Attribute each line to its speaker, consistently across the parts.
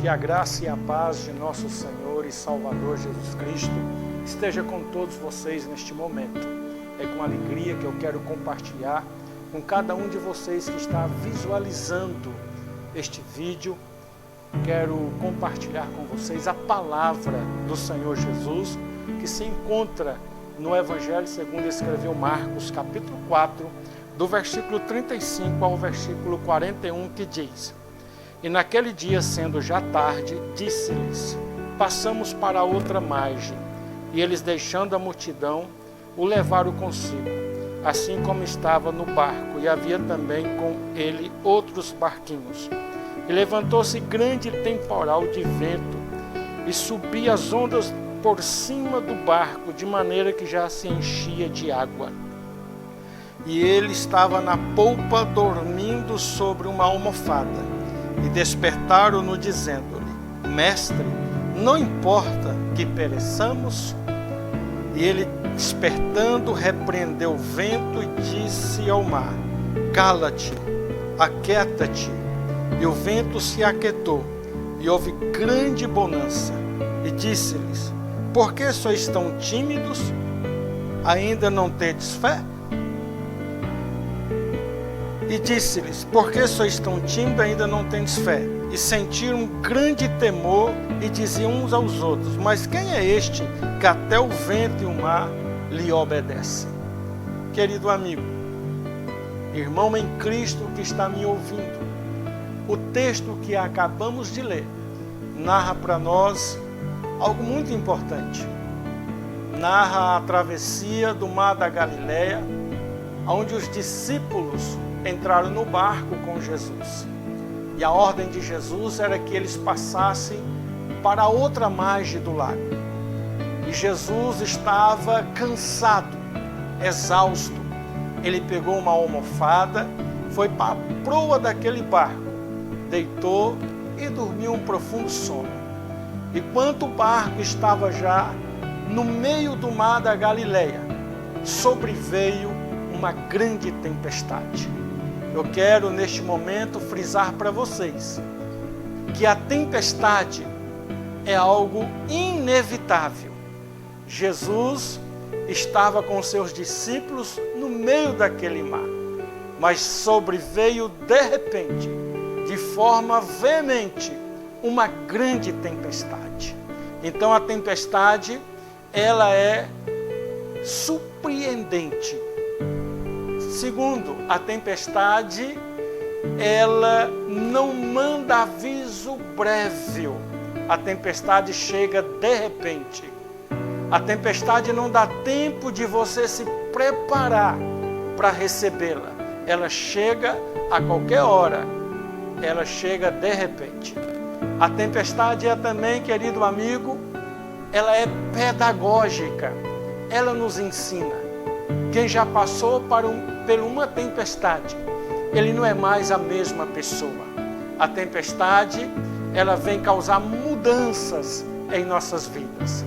Speaker 1: Que a graça e a paz de nosso Senhor e Salvador Jesus Cristo esteja com todos vocês neste momento. É com alegria que eu quero compartilhar com cada um de vocês que está visualizando este vídeo. Quero compartilhar com vocês a palavra do Senhor Jesus, que se encontra no Evangelho segundo escreveu Marcos, capítulo 4, do versículo 35 ao versículo 41, que diz: E naquele dia, sendo já tarde, disse-lhes: Passamos para outra margem. E eles, deixando a multidão, o levaram consigo, assim como estava no barco, e havia também com ele outros barquinhos. E levantou-se grande temporal de vento, e subia as ondas por cima do barco, de maneira que já se enchia de água. E ele estava na polpa, dormindo sobre uma almofada. E despertaram-no, dizendo-lhe: Mestre, não importa que pereçamos? E ele, despertando, repreendeu o vento e disse ao mar: Cala-te, aquieta-te. E o vento se aquietou, e houve grande bonança. E disse-lhes: Por que sois tão tímidos? Ainda não tendes fé? E disse-lhes: Por que sois tão tímidos, ainda não tendes fé? E sentiram um grande temor e diziam uns aos outros: Mas quem é este que até o vento e o mar lhe obedecem? Querido amigo, irmão em Cristo que está me ouvindo, o texto que acabamos de ler narra para nós algo muito importante. Narra a travessia do mar da Galileia, onde os discípulos entraram no barco com Jesus. E a ordem de Jesus era que eles passassem para outra margem do lago. E Jesus estava cansado, exausto. Ele pegou uma almofada, foi para a proa daquele barco, deitou e dormiu um profundo sono. E quando o barco estava já no meio do mar da Galileia, sobreveio uma grande tempestade. Eu quero neste momento frisar para vocês que a tempestade é algo inevitável. Jesus estava com seus discípulos no meio daquele mar, mas sobreveio de repente, de forma veemente, uma grande tempestade. Então a tempestade, ela é surpreendente. Segundo, a tempestade, ela não manda aviso prévio. A tempestade chega de repente. A tempestade não dá tempo de você se preparar para recebê-la. Ela chega a qualquer hora. Ela chega de repente. A tempestade é também, querido amigo, ela é pedagógica. Ela nos ensina. Quem já passou por uma tempestade, ele não é mais a mesma pessoa. A tempestade, ela vem causar mudanças em nossas vidas.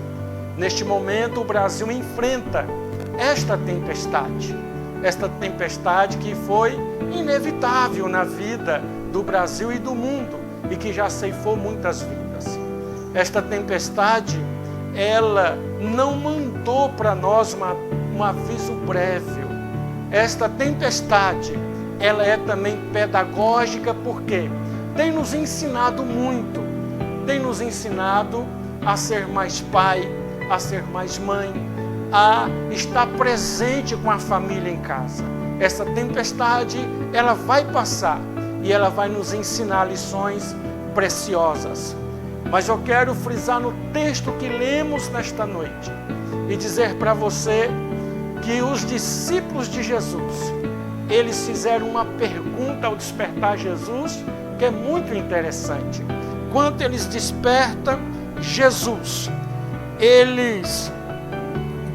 Speaker 1: Neste momento, o Brasil enfrenta esta tempestade que foi inevitável na vida do Brasil e do mundo e que já ceifou muitas vidas. Esta tempestade, ela não mandou para nós um aviso prévio. Esta tempestade, ela é também pedagógica porque tem nos ensinado muito, tem nos ensinado a ser mais pai, a ser mais mãe, a estar presente com a família em casa. Essa tempestade, ela vai passar e ela vai nos ensinar lições preciosas. Mas eu quero frisar no texto que lemos nesta noite e dizer para você que os discípulos de Jesus, eles fizeram uma pergunta ao despertar Jesus, que é muito interessante. Quando eles despertam Jesus, eles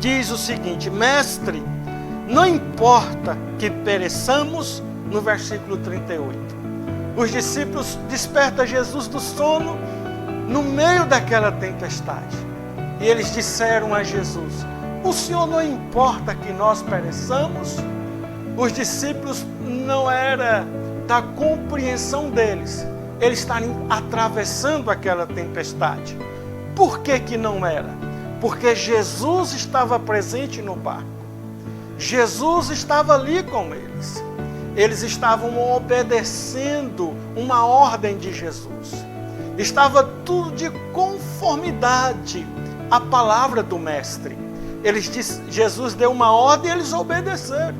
Speaker 1: dizem o seguinte: Mestre, não importa que pereçamos, no versículo 38. Os discípulos despertam Jesus do sono no meio daquela tempestade. E eles disseram a Jesus: O Senhor não importa que nós pereçamos? Os discípulos não era da compreensão deles eles estarem atravessando aquela tempestade. Por que que não era? Porque Jesus estava presente no barco. Jesus estava ali com eles. Eles estavam obedecendo uma ordem de Jesus. Estava tudo de conformidade à palavra do Mestre. Jesus deu uma ordem e eles obedeceram.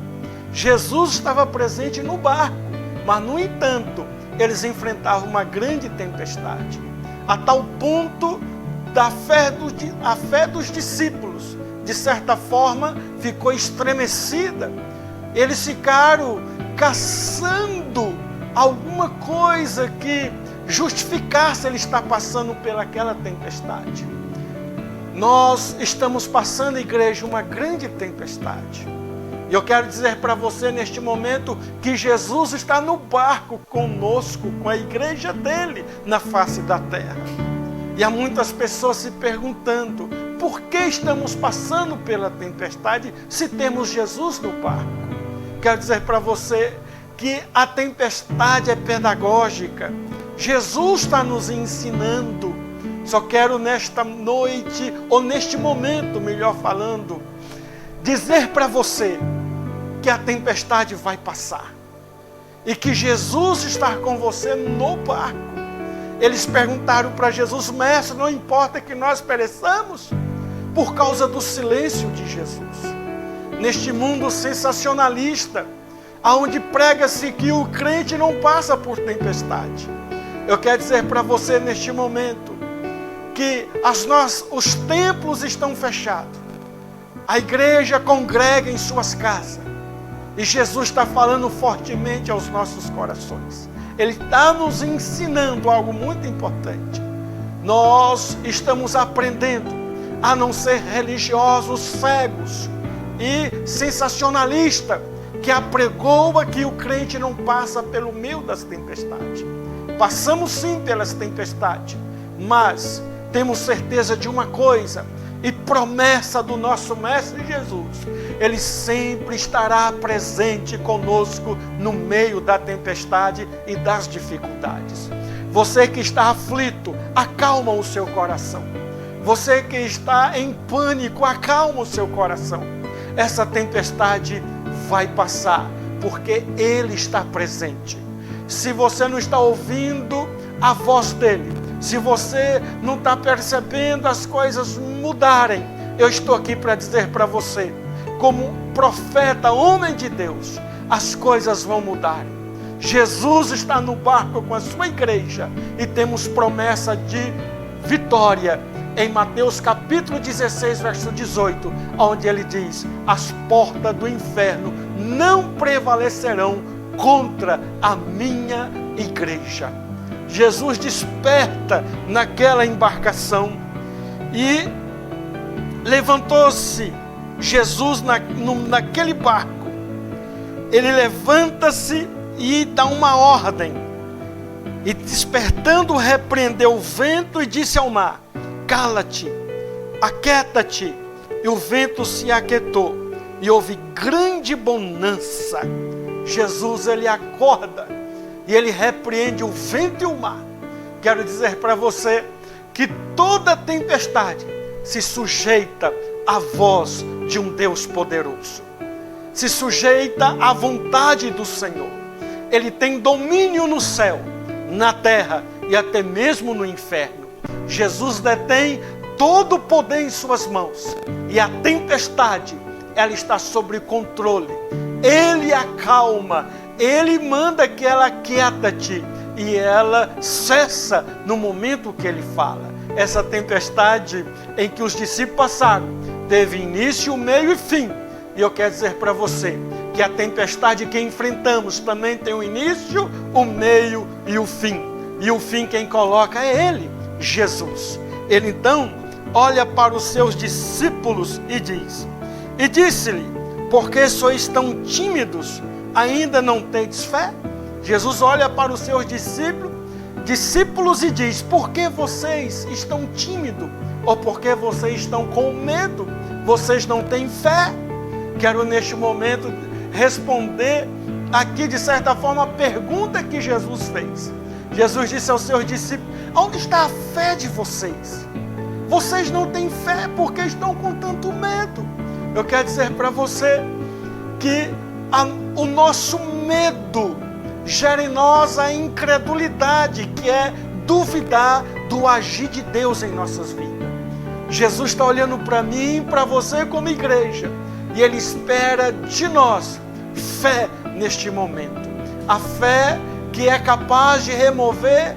Speaker 1: Jesus estava presente no barco, mas, no entanto, eles enfrentavam uma grande tempestade, a tal ponto a fé dos discípulos, de certa forma, ficou estremecida. Eles ficaram caçando alguma coisa que justificasse ele estar passando pelaquela tempestade. Nós estamos passando, igreja, uma grande tempestade. E eu quero dizer para você neste momento que Jesus está no barco conosco, com a igreja dele na face da terra. E há muitas pessoas se perguntando: por que estamos passando pela tempestade se temos Jesus no barco? Quero dizer para você que a tempestade é pedagógica. Jesus está nos ensinando. Só quero nesta noite, ou neste momento, melhor falando, dizer para você que a tempestade vai passar e que Jesus está com você no barco. Eles perguntaram para Jesus: mestre, não importa que nós pereçamos? Por causa do silêncio de Jesus. Neste mundo sensacionalista, onde prega-se que o crente não passa por tempestade, eu quero dizer para você neste momento que os templos estão fechados, a igreja congrega em suas casas, e Jesus está falando fortemente aos nossos corações. Ele está nos ensinando algo muito importante. Nós estamos aprendendo a não ser religiosos cegos e sensacionalistas, que apregoa que o crente não passa pelo meio das tempestades. Passamos sim pelas tempestades, mas temos certeza de uma coisa, e promessa do nosso Mestre Jesus: Ele sempre estará presente conosco no meio da tempestade e das dificuldades. Você que está aflito, acalma o seu coração. Você que está em pânico, acalma o seu coração. Essa tempestade vai passar, porque Ele está presente. Se você não está ouvindo a voz dEle, se você não está percebendo as coisas mudarem, eu estou aqui para dizer para você, como profeta, homem de Deus, as coisas vão mudar. Jesus está no barco com a sua igreja e temos promessa de vitória. Em Mateus capítulo 16, verso 18, onde ele diz: as portas do inferno não prevalecerão contra a minha igreja. Jesus desperta naquela embarcação e levantou-se Jesus naquele barco. Ele levanta-se e dá uma ordem, e despertando repreendeu o vento e disse ao mar: cala-te, aquieta-te. E o vento se aquietou e houve grande bonança. Jesus, ele acorda e ele repreende o vento e o mar. Quero dizer para você que toda tempestade se sujeita à voz de um Deus poderoso, se sujeita à vontade do Senhor. Ele tem domínio no céu, na terra e até mesmo no inferno. Jesus detém todo o poder em suas mãos, e a tempestade, ela está sob controle. Ele acalma, Ele manda que ela aquieta-te, e ela cessa no momento que Ele fala. Essa tempestade em que os discípulos passaram teve início, meio e fim. E eu quero dizer para você que a tempestade que enfrentamos também tem o início, o meio e o fim. E o fim quem coloca é Ele, Jesus. Ele então olha para os seus discípulos e diz: e disse-lhe: por que sois tão tímidos? Ainda não tendes fé? Jesus olha para os seus discípulos e diz: por que vocês estão tímidos? Ou por que vocês estão com medo? Vocês não têm fé? Quero neste momento responder aqui de certa forma a pergunta que Jesus fez. Jesus disse aos seus discípulos: onde está a fé de vocês? Vocês não têm fé porque estão com tanto medo. Eu quero dizer para você que o nosso medo gera em nós a incredulidade, que é duvidar do agir de Deus em nossas vidas. Jesus está olhando para mim e para você como igreja, e Ele espera de nós fé neste momento. A fé que é capaz de remover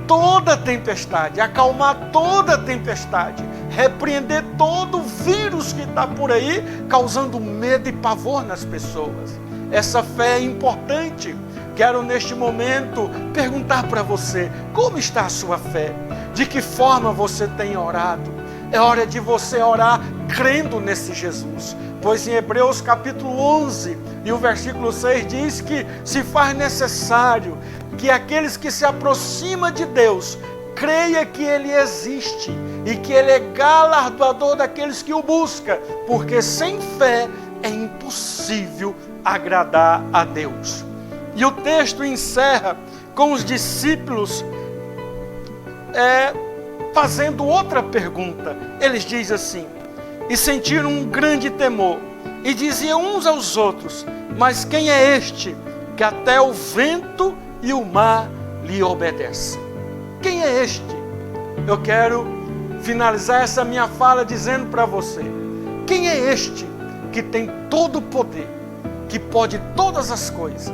Speaker 1: toda tempestade, acalmar toda tempestade, repreender todo o vírus que está por aí, causando medo e pavor nas pessoas. Essa fé é importante. Quero neste momento perguntar para você: como está a sua fé? De que forma você tem orado? É hora de você orar crendo nesse Jesus, pois em Hebreus capítulo 11 e o versículo 6 diz que se faz necessário que aqueles que se aproximam de Deus creia que Ele existe e que Ele é galardoador daqueles que o buscam, porque sem fé é impossível agradar a Deus. E o texto encerra com os discípulos fazendo outra pergunta. Eles dizem assim: e sentiram um grande temor, e diziam uns aos outros: mas quem é este que até o vento e o mar lhe obedecem? Quem é este? Eu quero finalizar essa minha fala dizendo para você: quem é este que tem todo o poder, que pode todas as coisas?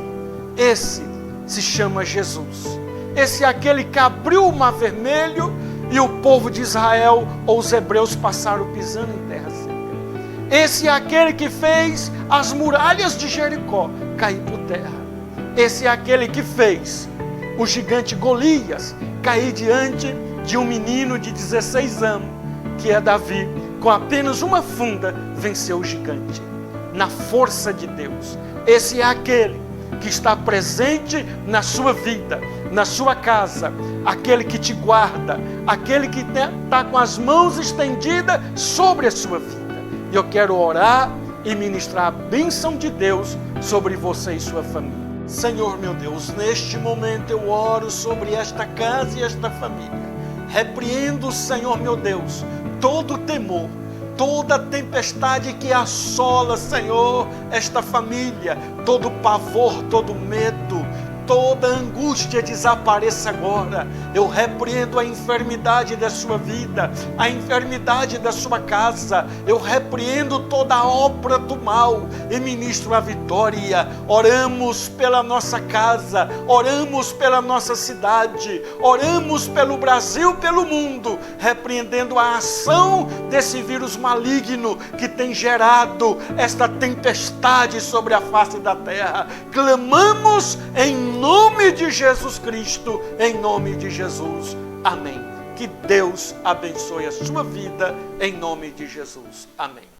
Speaker 1: Esse se chama Jesus. Esse é aquele que abriu o mar vermelho e o povo de Israel, ou os hebreus, passaram pisando em terra seca. Esse é aquele que fez as muralhas de Jericó cair por terra. Esse é aquele que fez o gigante Golias cair diante de um menino de 16 anos, que é Davi. Com apenas uma funda venceu o gigante, na força de Deus. Esse é aquele que está presente na sua vida, na sua casa, aquele que te guarda, aquele que está com as mãos estendidas sobre a sua vida. E eu quero orar e ministrar a bênção de Deus sobre você e sua família. Senhor meu Deus, neste momento eu oro sobre esta casa e esta família. Repreendo, Senhor meu Deus, todo temor, toda tempestade que assola, Senhor, esta família, todo pavor, todo medo, toda angústia desapareça agora. Eu repreendo a enfermidade da sua vida, a enfermidade da sua casa. Eu repreendo toda obra do mal e ministro a vitória. Oramos pela nossa casa, oramos pela nossa cidade, oramos pelo Brasil, pelo mundo, repreendendo a ação desse vírus maligno que tem gerado esta tempestade sobre a face da terra. Clamamos em nome de Jesus Cristo, em nome de Jesus. Amém. Que Deus abençoe a sua vida, em nome de Jesus. Amém.